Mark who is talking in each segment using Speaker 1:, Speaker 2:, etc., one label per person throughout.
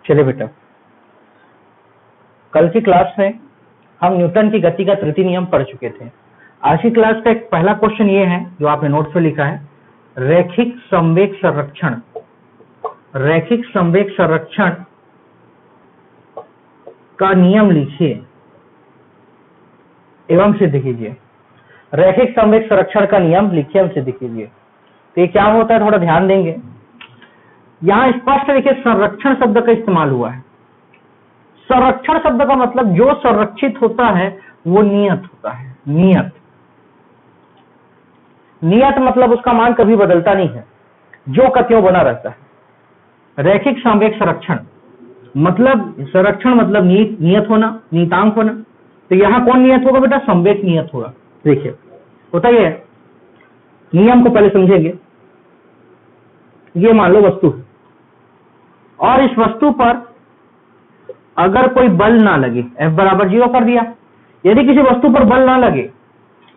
Speaker 1: चलिए बेटा, कल की क्लास में हम न्यूटन की गति का तृतीय नियम पढ़ चुके थे। आज की क्लास का एक पहला क्वेश्चन ये है जो आपने नोट्स में लिखा है, रैखिक संवेग संरक्षण। रैखिक संवेग संरक्षण का नियम लिखिए एवं सिद्ध कीजिए। रैखिक संवेग संरक्षण का नियम लिखिए एवं सिद्ध कीजिए। तो ये क्या होता है, थोड़ा ध्यान देंगे। यहां स्पष्ट देखिए संरक्षण शब्द का इस्तेमाल हुआ है। संरक्षण शब्द का मतलब जो संरक्षित होता है वो नियत होता है। नियत नियत मतलब उसका मान कभी बदलता नहीं है, जो का त्यों बना रहता है। रैखिक संवेग संरक्षण मतलब संरक्षण मतलब नियत होना, नियतांक होना। तो यहां कौन नियत होगा बेटा? संवेग नियत होगा। देखिए होता ही है, नियम को पहले समझेंगे। ये मान लो वस्तु है और इस वस्तु पर अगर कोई बल ना लगे, F बराबर 0 कर दिया। यदि किसी वस्तु पर बल ना लगे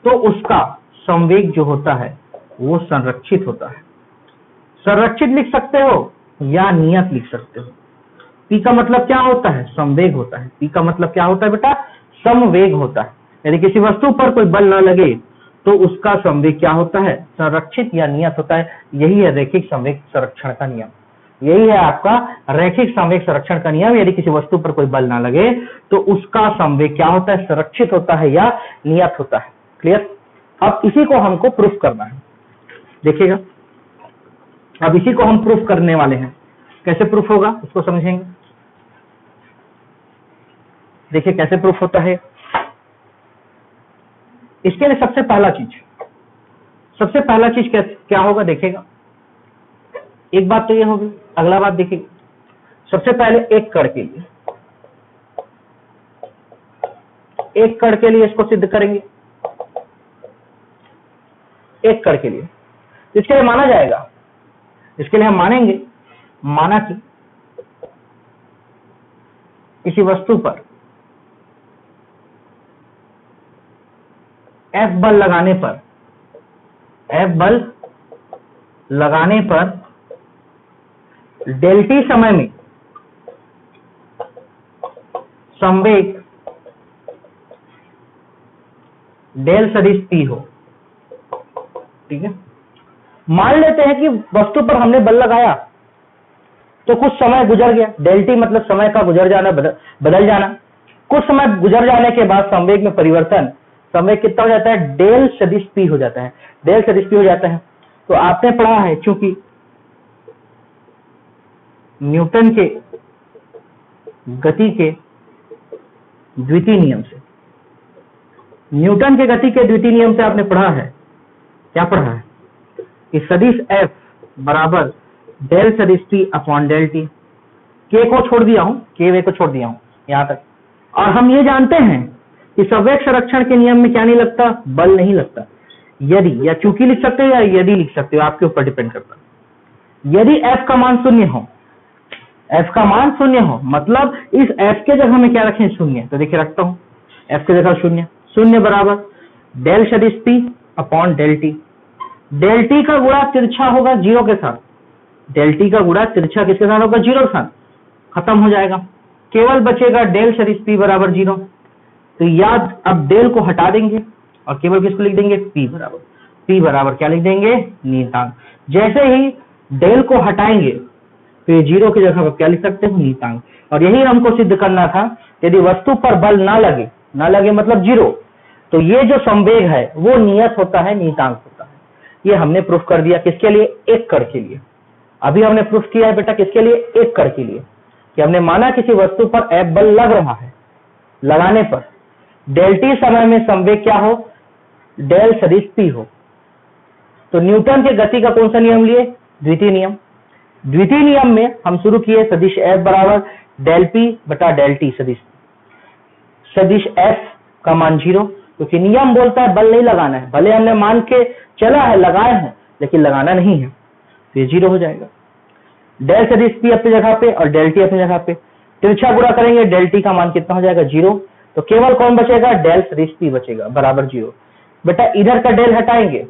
Speaker 1: तो उसका संवेग जो होता है वो संरक्षित होता है। संरक्षित लिख सकते हो या नियत लिख सकते हो। P का मतलब क्या होता है? संवेग होता है। P का मतलब क्या होता है बेटा? समवेग होता है। यदि किसी वस्तु पर कोई बल ना लगे तो उसका संवेग क्या होता है? संरक्षित या नियत होता है। यही है रैखिक संवेग संरक्षण का नियम। यही है आपका रैखिक संवेग संरक्षण का नियम। यदि किसी वस्तु पर कोई बल ना लगे तो उसका संवेग क्या होता है? संरक्षित होता है या नियत होता है। क्लियर? अब इसी को हमको प्रूफ करना है। देखिएगा, अब इसी को हम प्रूफ करने वाले हैं। कैसे प्रूफ होगा इसको समझेंगे। देखिए कैसे प्रूफ होता है। इसके लिए सबसे पहला चीज क्या होगा देखिएगा। एक बात तो ये होगी, अगला बात देखिए। सबसे पहले एक कण के लिए इसको सिद्ध करेंगे। एक कण के लिए इसके लिए माना जाएगा, इसके लिए हम मानेंगे, माना कि किसी वस्तु पर F बल लगाने पर डेल टी समय में संवेग डेल सदिश P हो। ठीक है, मान लेते हैं कि वस्तु पर हमने बल लगाया तो कुछ समय गुजर गया। डेल टी मतलब समय का गुजर जाना, बदल जाना। कुछ समय गुजर जाने के बाद संवेग में परिवर्तन, संवेग कितना हो जाता है? डेल सदिश P हो जाता है। डेल सदिश P हो जाता है। तो आपने पढ़ा है, चूंकि न्यूटन के गति के द्वितीय नियम से आपने पढ़ा है, क्या पढ़ा है कि सदिश F बराबर डेल सदिश P अपॉन डेल टी। के वे को छोड़ दिया हूं यहां तक। और हम ये जानते हैं कि संवेग संरक्षण के नियम में क्या नहीं लगता? बल नहीं लगता। यदि या चूंकि लिख सकते हो या यदि लिख सकते हो, आपके ऊपर डिपेंड करता है। यदि F का मान शून्य हो मतलब इस F के जगह में क्या रखें? शून्य। तो देखिए रखता हूं, F के जगह शून्य बराबर डेल सदिश P upon del T. Del T का गुणा तिरछा होगा 0 के साथ। डेल टी का गुणा तिरछा किसके साथ होगा? 0 के साथ। खत्म हो जाएगा, केवल बचेगा डेल सदिश P बराबर 0। तो याद, अब डेल को हटा देंगे और केवल किसको लिख देंगे? P बराबर क्या लिख देंगे? नियतांक। जैसे ही डेल को हटाएंगे तो ये 0 की जगह पर क्या लिख सकते हैं? नियतांक। और यही हमको सिद्ध करना था। यदि वस्तु पर बल ना लगे मतलब 0, तो ये जो संवेग है वो नियत होता है, नियतांक होता है। ये हमने प्रूफ कर दिया। किसके लिए? एक कण के लिए। अभी हमने प्रूफ किया है बेटा किसके लिए? एक कण के लिए, कि हमने माना किसी वस्तु पर F बल लग रहा है, लगाने पर डेल टी समय में संवेग क्या हो? डेल सदिश P हो। तो न्यूटन के गति का कौन सा नियम लिए? द्वितीय नियम। द्वितीय नियम में हम शुरू किए सदिश F बराबर डेल P बटा डेल टी सदिश F का मान 0, क्योंकि नियम बोलता है बल नहीं लगाना है। भले हमने मान के चला है, लगाए हैं, लेकिन लगाना नहीं है, तो ये 0 हो जाएगा। डेल सदिश P अपनी जगह पे और डेल टी अपनी जगह पे। तिरछा गुणा करेंगे, डेल टी का मान कितना हो जाएगा? 0। तो केवल कौन बचेगा? डेल सदिश P बचेगा बराबर 0। बेटा इधर का डेल हटाएंगे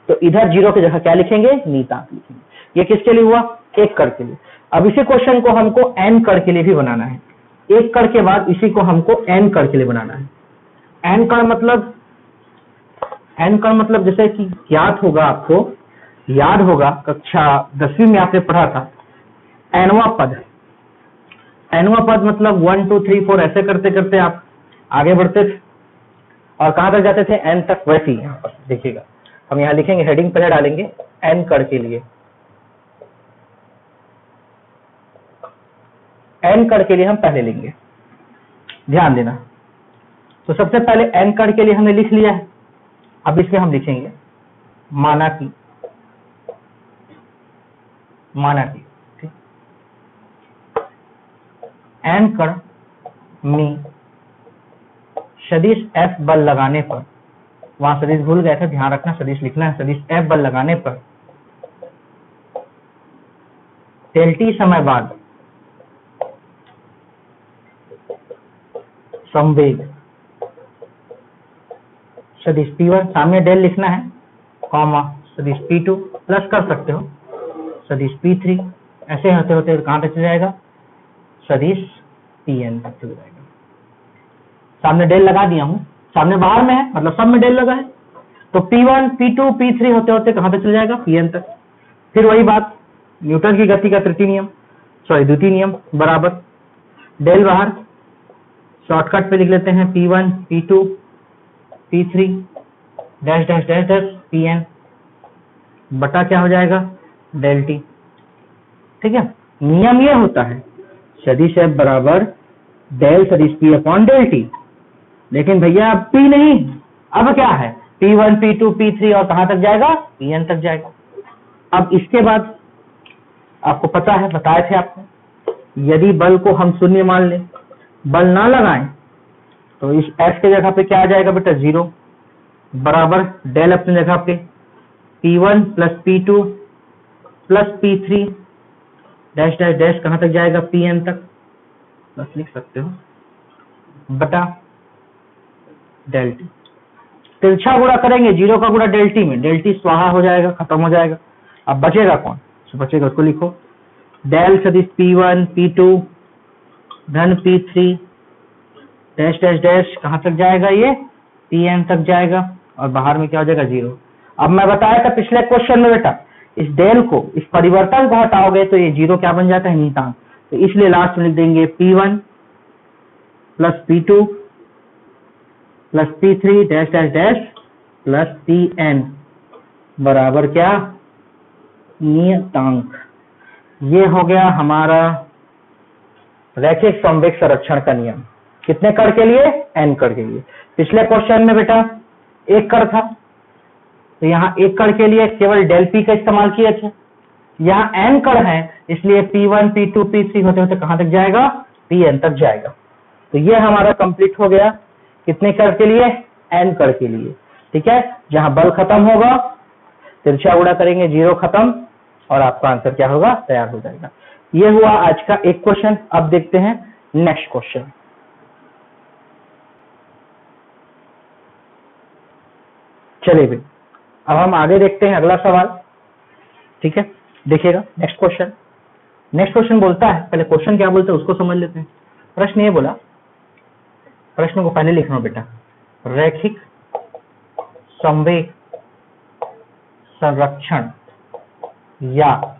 Speaker 1: तो इधर 0 की जगह क्या लिखेंगे? नियतांक लिखेंगे। ये किसके लिए हुआ? एक कण के लिए। अब इसी क्वेश्चन को हमको n कण के लिए भी बनाना है, एक कण के बाद इसी को हमको n कण के लिए बनाना है। n कण मतलब जैसे कि आपको याद होगा कक्षा 10वीं में आपने पढ़ा था nवां पद मतलब 1 2 3 4 ऐसे करते करते आप आगे बढ़ते थे और कहां तक जाते थे n तक। वैसे ही यहाँ पर देखिएगा, हम यहाँ लिखेंगे, हेडिंग पहले डालेंगे n कण के लिए, n कण के लिए हम पहले लेंगे, ध्यान देना। तो सबसे पहले n कण के लिए हमने लिख लिया है, अब इसमें हम लिखेंगे माना कि ठीक, n कण में सदिश f बल लगाने पर, वहां सदिश भूल गए थे, ध्यान रखना सदिश लिखना है, सदिश f बल लगाने पर del t समय बाद संवेग सदिश P1, सामने डेल लिखना है, कॉमा सदिश P2 प्लस कर सकते हो सदिश P3, ऐसे होते होते कहां तक चल जाएगा, सदिश Pn तक चल जाएगा। सामने डेल लगा दिया हूं, सामने बाहर में है मतलब सब में डेल लगा है, तो P1 P2 P3 होते होते कहां तक चल जाएगा, Pn तक। फिर वही बात, न्यूटन की गति का द्वितीय नियम बराबर डेल बाहर, शॉर्टकट पे लिख लेते हैं P1 P2 P3 dash dash dash dash Pn बटा क्या हो जाएगा, डेल टी। ठीक है, नियम ये होता है सदिश f बराबर डेल सदिश P अपॉन डेल टी, लेकिन भैया अब P नहीं, अब क्या है P1 P2 P3 और कहां तक जाएगा, Pn तक जाएगा। अब इसके बाद आपको पता है, बताए थे आपको, यदि बल को हम शून्य मान लें, बल ना लगाएं, तो इस f के जगह पे क्या आ जाएगा बेटा, 0 बराबर डेल अपनी जगह पे P1 plus P2 plus P3 dash dash dash कहां तक जाएगा, Pn तक, बस लिख सकते हो बटा डेल टी। तिरछा गुणा करेंगे 0 का गुणा डेल टी में, डेल टी स्वाहा हो जाएगा, खत्म हो जाएगा। अब बचेगा कौन, तो बचेगा, उसको लिखो डेल सदिश P1 P2 धन P3 डैश डैश डैश कहां तक जाएगा, ये Pn तक जाएगा और बाहर में क्या हो जाएगा, 0। अब मैं बताया था पिछले क्वेश्चन में बेटा, इस डेल को, इस परिवर्तन को हटाओगे तो ये 0 क्या बन जाता है, नियतांक, तो इसलिए लास्ट में लिख देंगे P1 plus P2 plus P3 dash dash dash plus Pn बराबर क्या, नियतांक। ये हो गया हमारा रैखिक संवेग संरक्षण का नियम, कितने कण के लिए, n कण के लिए। पिछले क्वेश्चन में बेटा एक कण था, तो यहाँ एक कण के लिए केवल डेल P का इस्तेमाल किए थे, यहाँ n कण है इसलिए P1 P2 P3 होते होते कहां तक जाएगा, Pn तक जाएगा। तो ये हमारा कंप्लीट हो गया, कितने कण के लिए, n कण के लिए। ठीक है, जहां बल खत्म होगा तिरछा गुणा करेंगे, 0 खत्म और आपका आंसर क्या होगा, तैयार हो जाएगा। ये हुआ आज का एक क्वेश्चन। अब देखते हैं नेक्स्ट क्वेश्चन। चलिए भाई, अब हम आगे देखते हैं अगला सवाल। ठीक है, देखिएगा नेक्स्ट क्वेश्चन। नेक्स्ट क्वेश्चन बोलता है, पहले क्वेश्चन क्या बोलता है उसको समझ लेते हैं। प्रश्न ये बोला, प्रश्न को पहले लिखना बेटा, रैखिक संवेग संरक्षण या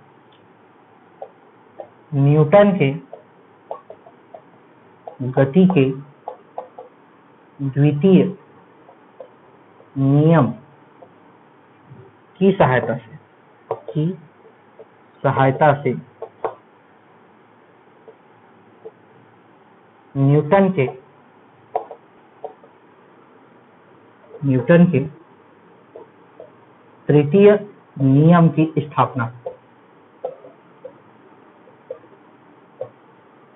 Speaker 1: न्यूटन के गति के द्वितीय नियम की सहायता से न्यूटन के तृतीय नियम की स्थापना।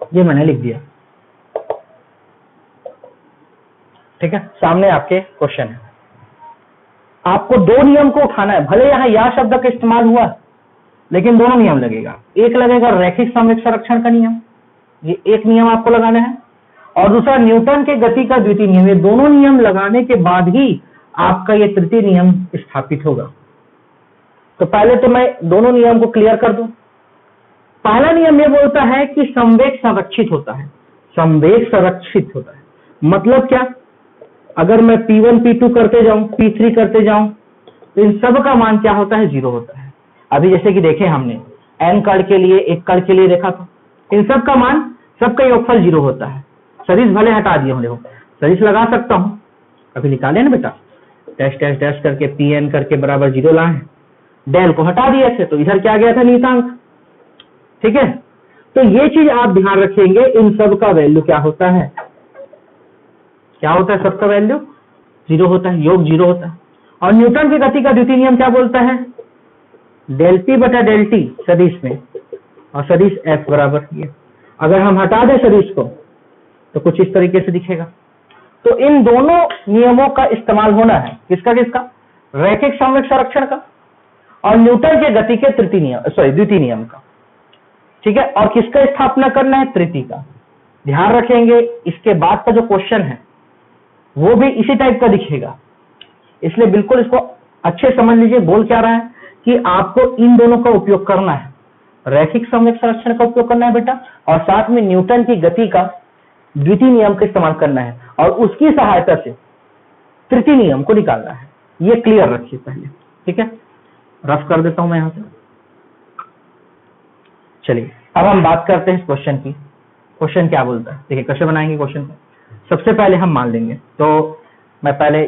Speaker 1: ये मैंने लिख दिया। ठीक है, सामने आपके क्वेश्चन है, आपको दो नियम को उठाना है। भले यहाँ या शब्द का इस्तेमाल हुआ लेकिन दोनों नियम लगेगा। एक लगेगा रैखिक संवेग संरक्षण का नियम, ये एक नियम आपको लगाना है, और दूसरा न्यूटन के गति का द्वितीय नियम। ये दोनों नियम लगाने के बाद ही आपका ये तृतीय नियम स्थापित होगा। तो पहले तो मैं दोनों नियम को क्लियर कर दूं। पहला नियम ये बोलता है कि संवेग संरक्षित होता है। संवेग संरक्षित होता है मतलब क्या, अगर मैं P1 P2 करते जाऊं, P3 करते जाऊं, तो इन सब का मान क्या होता है, 0 होता है। अभी जैसे कि देखे हमने n कण के लिए, एक कण के लिए देखा था, इन सब का मान, सबका योगफल 0 होता है। सदिश भले हटा दिए होंगे, सदिश लगा सकता हूं, अभी निकाले ना बेटा, डैश डैश डैश करके Pn करके बराबर 0 लाए, डेल को हटा दिए थे तो इधर क्या गया था, नियतांक। ठीक है, तो ये चीज आप ध्यान रखेंगे, इन सब का वैल्यू क्या होता है, क्या होता है, सबका वैल्यू 0 होता है, योग 0 होता है। और न्यूटन की गति का द्वितीय नियम क्या बोलता है, डेल P बटा डेल T सदिश में, और सदिश F बराबर ये। अगर हम हटा दें सदिश को तो कुछ इस तरीके से दिखेगा। तो इन दोनों नियमों का इस्तेमाल होना है, किसका किसका, रैखिक संवेग संरक्षण का और न्यूटन के गति के द्वितीय नियम का। ठीक है, और किसका स्थापना करना है, तृतीय का। ध्यान रखेंगे इसके बाद का जो क्वेश्चन है वो भी इसी टाइप का दिखेगा, इसलिए बिल्कुल इसको अच्छे समझ लीजिए। बोल क्या रहा है कि आपको इन दोनों का उपयोग करना है, रैखिक संवेग संरक्षण का उपयोग करना है बेटा, और साथ में न्यूटन की गति का द्वितीय नियम का इस्तेमाल करना है, और उसकी सहायता से तृतीय नियम को निकालना है। ये क्लियर रखिए पहले। ठीक है, रफ कर देता हूं मैं यहां से। चलिए अब हम बात करते हैं इस क्वेश्चन की। क्वेश्चन क्या बोलता है, देखिए कैसे बनाएंगे क्वेश्चन को। सबसे पहले हम मान लेंगे, तो मैं पहले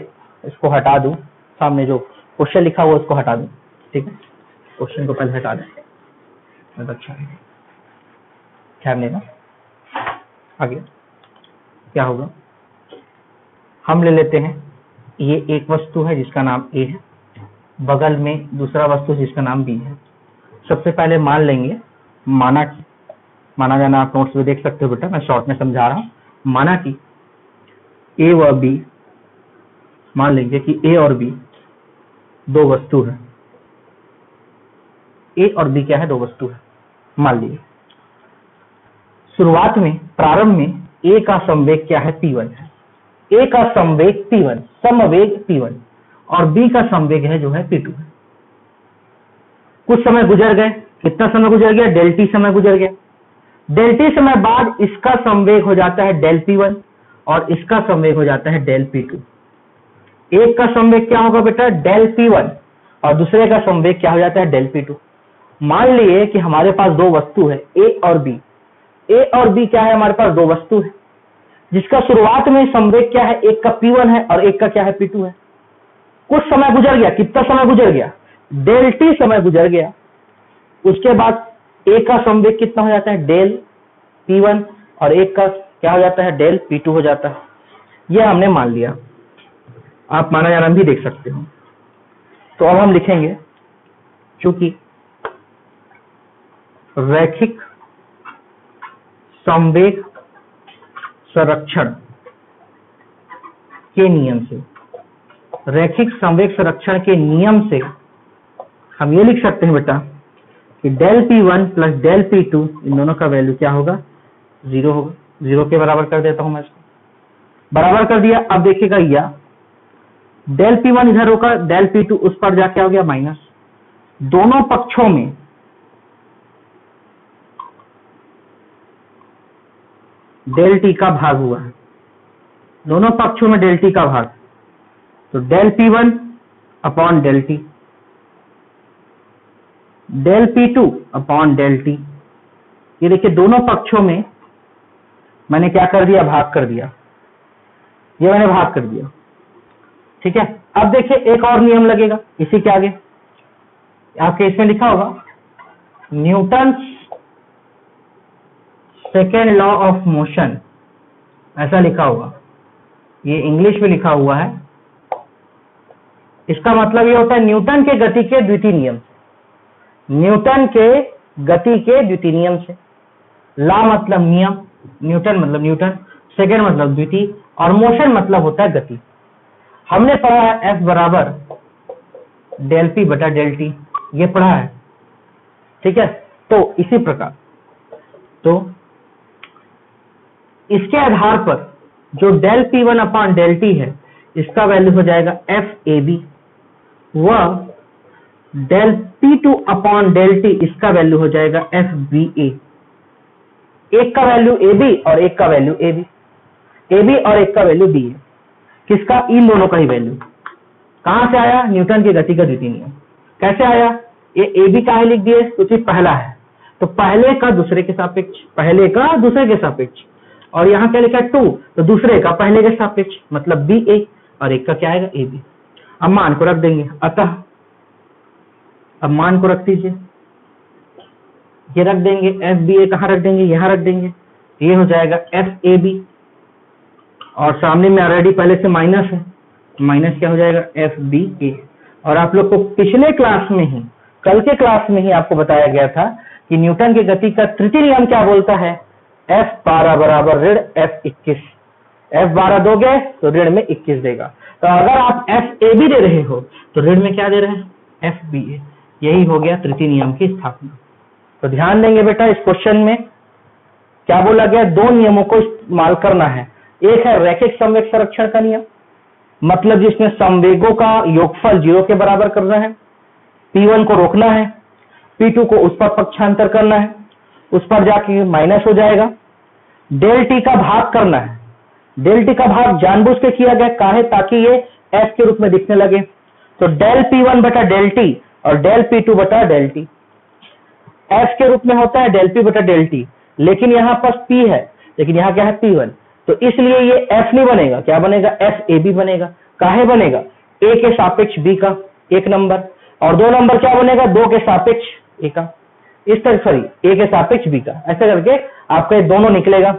Speaker 1: इसको हटा दूं, सामने जो क्वेश्चन लिखा हुआ उसको हटा दूं। ठीक है, क्वेश्चन को पहले हटा दें, बहुत अच्छा है, ख्याल लेना। आगे क्या होगा, हम ले लेते हैं, ये एक वस्तु है जिसका नाम A है, बगल में दूसरा वस्तु जिसका नाम B है। सबसे पहले मान लेंगे, माना जाना आप नोट्स में देख सकते हो बेटा, मैं शॉर्ट में समझा रहा हूं। माना कि A व B, मान लेंगे कि A और B दो वस्तु है। A और B क्या है, दो वस्तु है। मान लीजिए शुरुआत में, प्रारंभ में A का संवेग क्या है, P1 है। A का संवेग P1, समवेग P1, और B का संवेग है जो है P2 है। कुछ समय गुजर गए, कितना समय गुजर गया, डेल T समय गुजर गया। डेल T समय बाद इसका संवेग हो जाता है डेल P1 और इसका संवेग हो जाता है डेल P2। एक का संवेग क्या होगा बेटा, डेल P1, और दूसरे का संवेग क्या हो जाता है, डेल P2। मान लिए कि हमारे पास दो वस्तु है A और B। A और B क्या है, हमारे पास दो वस्तु है जिसका शुरुआत में संवेग क्या है, एक का P1 है और एक का क्या है, P2 है। कुछ समय गुजर गया, कितना समय गुजर गया, डेल T समय गुजर गया। उसके बाद A का संवेग कितना हो जाता है, डेल P1, और एक का क्या हो जाता है, डेल P2 हो जाता है। यह हमने मान लिया, आप माना जाना भी देख सकते हो। तो अब हम लिखेंगे, चूंकि रैखिक संवेग संरक्षण के नियम से, रैखिक संवेग संरक्षण के नियम से हम ये लिख सकते हैं बेटा कि del P1 plus del P2, इन दोनों का वैल्यू क्या होगा, 0 होगा। 0 के बराबर कर देता हूं मैं इसको, बराबर कर दिया। अब देखिएगा यह डेल P1 इधर होगा, डेल P2 उस पर जाके हो गया माइनस। दोनों पक्षों में डेल T का भाग हुआ है, दोनों पक्षों में डेल T का भाग, तो del P1 upon del T, del P2 upon del T। ये देखिए दोनों पक्षों में मैंने क्या कर दिया, भाग कर दिया, ये मैंने भाग कर दिया। ठीक है, अब देखिए एक और नियम लगेगा इसी के आगे, आपके इसमें लिखा होगा Newton second law of motion, ऐसा लिखा होगा, ये इंग्लिश में लिखा हुआ है। इसका मतलब ये होता है न्यूटन के गति के द्वितीय नियम, न्यूटन के गति के द्वितीय नियम से। लॉ मतलब नियम, न्यूटन मतलब न्यूटन, सेकेंड मतलब द्वितीय, और मोशन मतलब होता है गति। हमने पढ़ा है F बराबर डेल P बटा डेल T, ये पढ़ा है। ठीक है, तो इसी प्रकार, तो इसके आधार पर जो del P1 upon del T है, इसका वैल्यू हो जाएगा FAB, व del P2 upon del T, इसका वैल्यू हो जाएगा FBA। एक का वैल्यू AB और एक का वैल्यू AB और एक का वैल्यू BA। किसका? इन दोनों का ही वैल्यू। कहां से आया? न्यूटन की गति का द्वितीय नियम। कैसे आया? ये AB का है लिख दिए क्योंकि पहला है, तो पहले का दूसरे के सापेक्ष, पहले का दूसरे के सापेक्ष। और यहाँ क्या लिखा है 2, तो दूसरे का पहले के सापेक्ष, मतलब BA, और एक का क्या आएगा AB। अब मान को रख देंगे, अतः अब मान को रख दीजिए, ये रख देंगे, FBA कहाँ रख देंगे? यहाँ रख देंगे, ये हो जाएगा FAB, और सामने में ऑलरेडी पहले से माइनस है, माइनस क्या हो जाएगा? FBA। और आप लोग को पिछले क्लास में ही, कल के क्लास में ही आपको बताया गया था कि न्यूटन की गति का तृतीय नियम क्या बोलता है? F12 बराबर ऋण F21। F12 दोगे तो ऋण में 21 देगा। तो अगर आप FAB दे रहे हो तो ऋण में क्या दे रहे हैं? FBA। यही हो गया तृतीय नियम की स्थापना। तो ध्यान देंगे बेटा, इस क्वेश्चन में क्या बोला गया? दो नियमों को इस्तेमाल करना है। एक है रैखिक संवेग संरक्षण का नियम, मतलब जिसमें संवेगों का योगफल 0 के बराबर करना है, P1 को रोकना है, P2 को उस पर पक्षांतर करना है, उस पर जाके माइनस हो जाएगा। डेल टी का भाग करना है। डेल टी का भाग जानबूझ के किया गया, काहे? ताकि ये F के रूप में दिखने लगे। तो डेल P1 बटा डेल टी और डेल P2 बटा डेल टी F के रूप में होता है डेल P बटा डेल टी, लेकिन यहाँ पर P है, लेकिन यहाँ क्या है? P1। तो इसलिए ये F नहीं बनेगा, क्या बनेगा? FAB बनेगा। काहे बनेगा? A के सापेक्ष B का एक नंबर, और 2 नंबर क्या बनेगा? 2 के सापेक्ष A का, इस तरह, सॉरी, A के सापेक्ष B का, ऐसा करके आपका दोनों निकलेगा।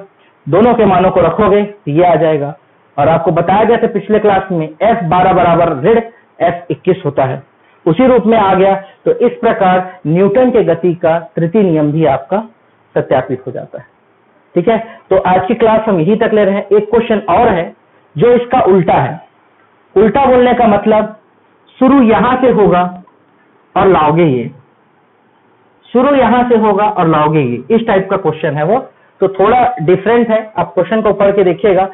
Speaker 1: दोनों के मानों को रखोगे तो ये आ जाएगा। और आपको बताया गया था पिछले क्लास में F12 बराबर ऋण F21 होता है, उसी रूप में आ गया। तो इस प्रकार न्यूटन के गति का तृतीय नियम भी आपका सत्यापित हो जाता है। ठीक है, तो आज की क्लास हम यही तक ले रहे हैं। एक क्वेश्चन और है जो इसका उल्टा है। उल्टा बोलने का मतलब शुरू यहां से होगा और लाओगे ये, शुरू यहां से होगा और लाओगे ये, इस टाइप का क्वेश्चन है वो। तो थोड़ा डिफरेंट है, आप क्वेश्चन को पढ़ के देखिएगा।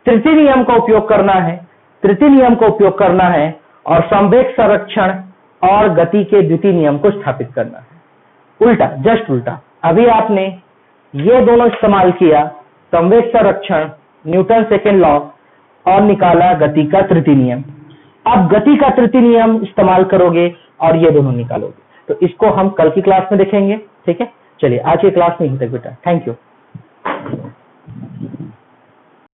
Speaker 1: तृतीय नियम का उपयोग करना है, तृतीय नियम का उपयोग करना है, और संवेग संरक्षण और गति के द्वितीय नियम को स्थापित करना है। उल्टा, जस्ट उल्टा। अभी आपने ये दोनों इस्तेमाल किया, संवेग संरक्षण, न्यूटन सेकेंड लॉ, और निकाला गति का तृतीय नियम। अब गति का तृतीय नियम इस्तेमाल करोगे और ये दोनों निकालोगे। तो इसको हम कल की क्लास में देखेंगे। ठीक है, चलिए आज की क्लास में यहीं तक बेटा, थैंक यू।